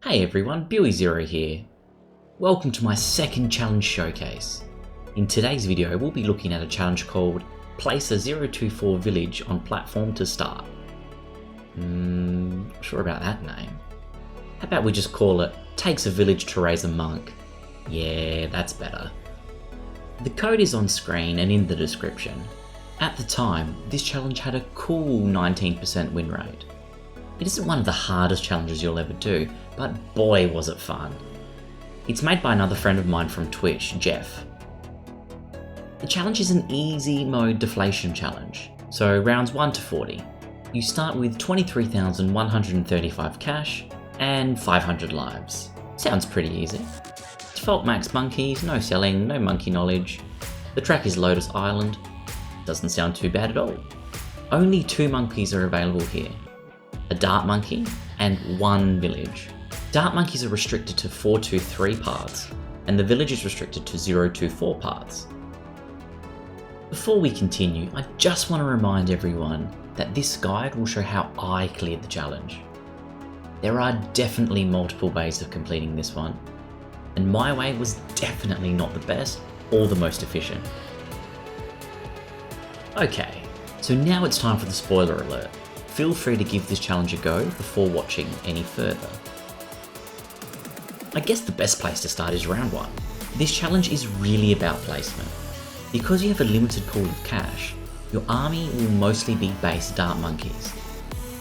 Hey everyone, Billy0 here. Welcome to my second challenge showcase. In today's video we'll be looking at a challenge called Place a 024 village on platform to start. Not sure about that name. How about we just call it Takes a Village to Raise a Monk? Yeah, that's better. The code is on screen and in the description. At the time, this challenge had a cool 19% win rate. It isn't one of the hardest challenges you'll ever do, but boy was it fun. It's made by another friend of mine from Twitch, Jeff. The challenge is an easy mode deflation challenge, so rounds 1 to 40. You start with 23,135 cash and 500 lives. Sounds pretty easy. Default max monkeys, no selling, no monkey knowledge. The track is Lotus Island. Doesn't sound too bad at all. Only 2 monkeys are available here. A dart monkey and 1 village. Dart monkeys are restricted to 423 parts, and the village is restricted to 024 parts. Before we continue, I just want to remind everyone that this guide will show how I cleared the challenge. There are definitely multiple ways of completing this one, and my way was definitely not the best or the most efficient. Okay, so now it's time for the spoiler alert. Feel free to give this challenge a go before watching any further. I guess the best place to start is round 1. This challenge is really about placement. Because you have a limited pool of cash, your army will mostly be base dart monkeys.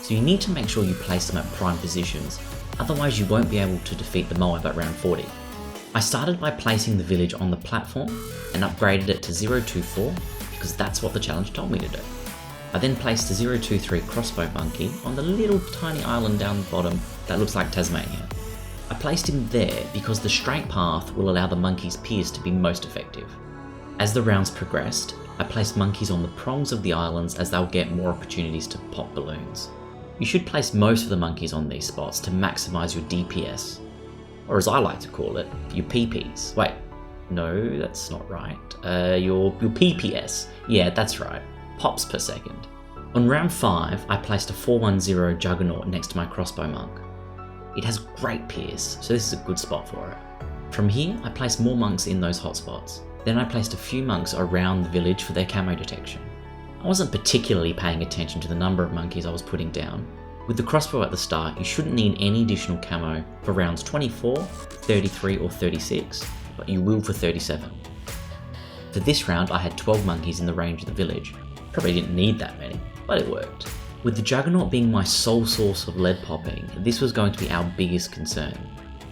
So you need to make sure you place them at prime positions, otherwise you won't be able to defeat the Moab at round 40. I started by placing the village on the platform and upgraded it to 024 because that's what the challenge told me to do. I then placed a 023 crossbow monkey on the little tiny island down the bottom that looks like Tasmania. I placed him there because the straight path will allow the monkey's pierce to be most effective. As the rounds progressed, I placed monkeys on the prongs of the islands as they'll get more opportunities to pop balloons. You should place most of the monkeys on these spots to maximise your DPS, or as I like to call it, your PPs. Wait, no, that's not right. Your PPS. Yeah, that's right. Pops per second. On round 5, I placed a 410 Juggernaut next to my crossbow monk. It has great pierce, so this is a good spot for it. From here, I placed more monks in those hotspots. Then I placed a few monks around the village for their camo detection. I wasn't particularly paying attention to the number of monkeys I was putting down. With the crossbow at the start, you shouldn't need any additional camo for rounds 24, 33 or 36, but you will for 37. For this round, I had 12 monkeys in the range of the village. Probably didn't need that many, but it worked. With the Juggernaut being my sole source of lead popping, this was going to be our biggest concern.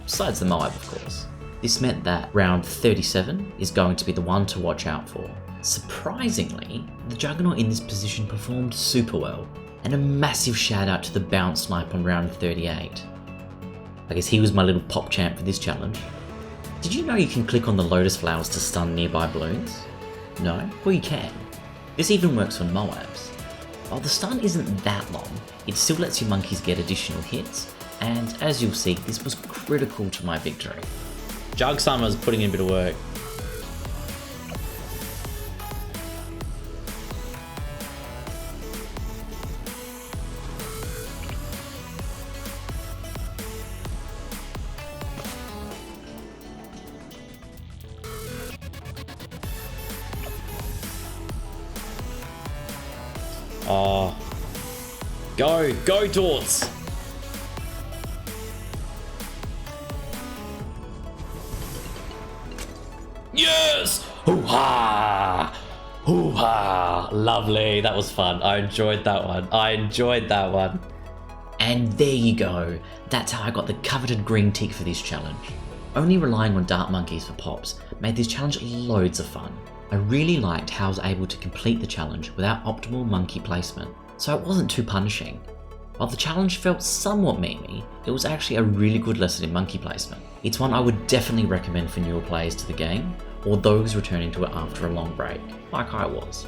Besides the Moab, of course. This meant that round 37 is going to be the one to watch out for. Surprisingly, the Juggernaut in this position performed super well, and a massive shout out to the bounce snipe on round 38. I guess he was my little pop champ for this challenge. Did you know you can click on the lotus flowers to stun nearby balloons? No? Well, you can. This even works for Moabs. While the stun isn't that long, it still lets your monkeys get additional hits, and as you'll see, this was critical to my victory. Jug Summer's putting in a bit of work. Oh, go Torts! Yes! Hoo-ha! Hoo-ha! Lovely, that was fun. I enjoyed that one. And there you go. That's how I got the coveted green tick for this challenge. Only relying on dart monkeys for pops made this challenge loads of fun. I really liked how I was able to complete the challenge without optimal monkey placement, so it wasn't too punishing. While the challenge felt somewhat memey, it was actually a really good lesson in monkey placement. It's one I would definitely recommend for newer players to the game, or those returning to it after a long break, like I was.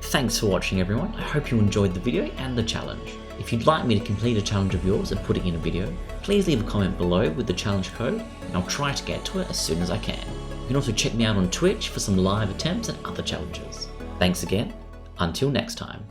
Thanks for watching everyone, I hope you enjoyed the video and the challenge. If you'd like me to complete a challenge of yours and put it in a video, please leave a comment below with the challenge code, and I'll try to get to it as soon as I can. You can also check me out on Twitch for some live attempts and other challenges. Thanks again, until next time.